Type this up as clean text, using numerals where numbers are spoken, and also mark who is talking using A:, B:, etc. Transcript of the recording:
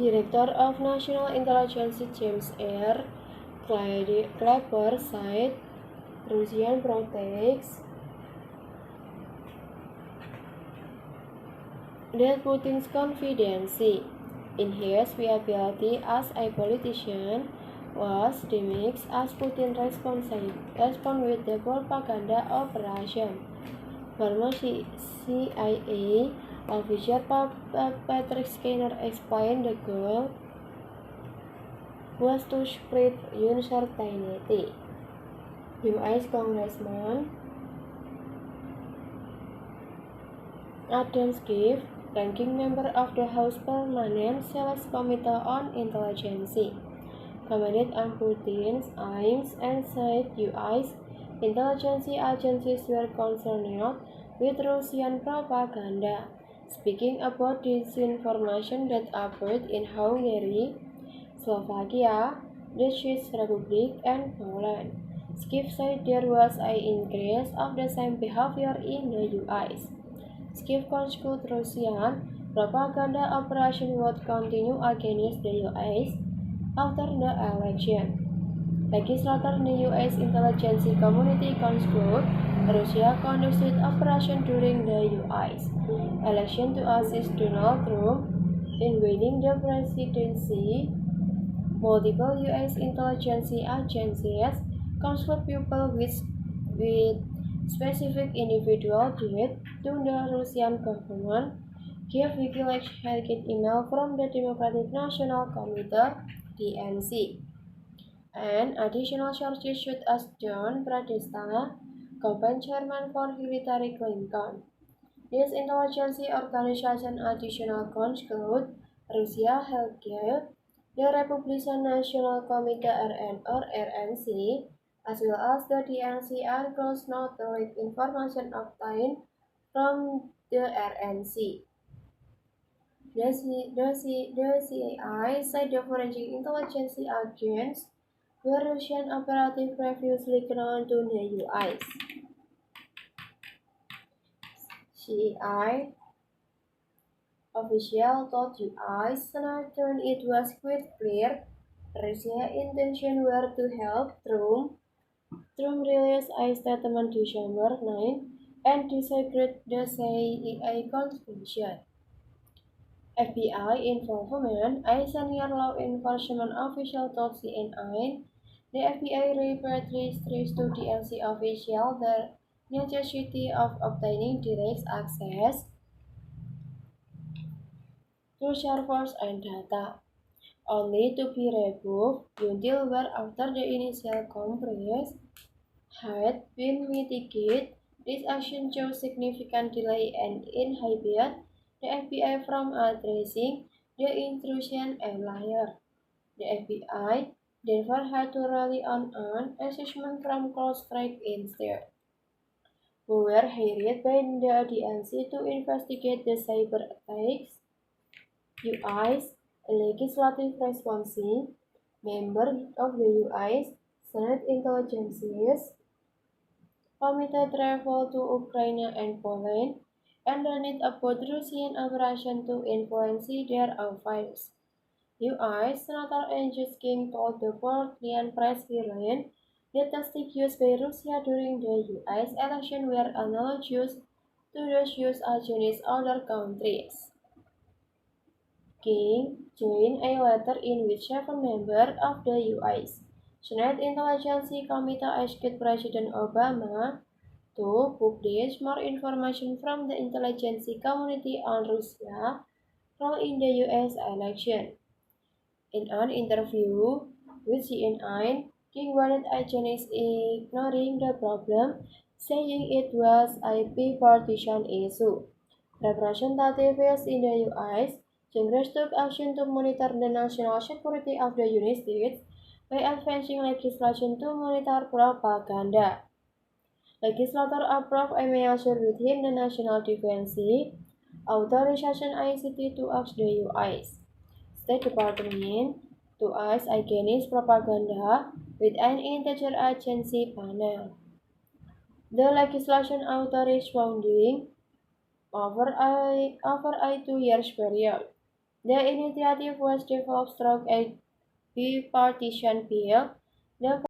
A: Director of National Intelligence James R. Clapper said Russian protects that Putin's confidence in his viability as a politician was diminished as Putin responded with the propaganda operation. Former CIA officer Patrick Skinner explained the goal was to spread uncertainty. U.S. Congressman Adam Schiff, ranking member of the House Permanent Select Committee on Intelligence, commented on Putin's aims and said U.S. intelligence agencies were concerned with Russian propaganda. Speaking about disinformation that appeared in Hungary, Slovakia, the Czech Republic, and Poland, Schiff said there was an increase of the same behavior in the U.S. Schiff concluded Russian propaganda operation would continue against the U.S. after the election. Legislator in the U.S. intelligence community concluded Russia conducted operation during the U.S. election to assist Donald Trump in winning the presidency. Multiple U.S. intelligence agencies conclude people with specific individual dead to the Russian government. Give WikiLeaks hacked email from the Democratic National Committee (DNC). And additional sources should ask John Podesta, campaign chairman for Hillary Clinton. This intelligence organization additional conclude Russia healthcare, the Republican National Committee RNC, as well as the DNC are close not to leak information obtained from the RNC. The CIA said the forensic intelligence agents were Russian operative previously known to the U.S. CIA official told U.S. Senator it was quite clear Russia's intention were to help Trump released a statement December 9 and disagreed the CIA conclusion. FBI involvement, a senior law enforcement official told CNN, the FBI repeatedly stressed to DNC officials the necessity of obtaining direct access to servers and data, only to be removed until where after the initial compromise had been mitigated. This action shows significant delay and inhibited the FBI from addressing the intrusion earlier. The FBI therefore had to rely on an assessment from CrowdStrike instead, who were hired by the DNC to investigate the cyber attacks. U.S. legislative response, member of the U.S. Senate Intelligence Committee traveled to Ukraine and Poland and learned about Russian operation to influence their affairs. U.S. Senator Andrew King told the Portland Press Bureau that tactics used by Russia during the U.S. election were analogous to those used against other countries. King joined a letter in which 7 members of the U.S. Senate Intelligence Committee asked President Obama to publish more information from the intelligence community on Russia's role in the U.S. election. In an interview with CNN, King warned agents ignoring the problem, saying it was a bipartisan issue. Representatives in the U.S. Congress took action to monitor the national security of the United States by advancing legislation to monitor propaganda. Legislature approved a measure within the National Defense Authorization Act to ask the U.S. State Department to act against propaganda with an interagency panel. The legislation authorized funding over a 2 year period. The initiative was developed through a bipartisan bill. The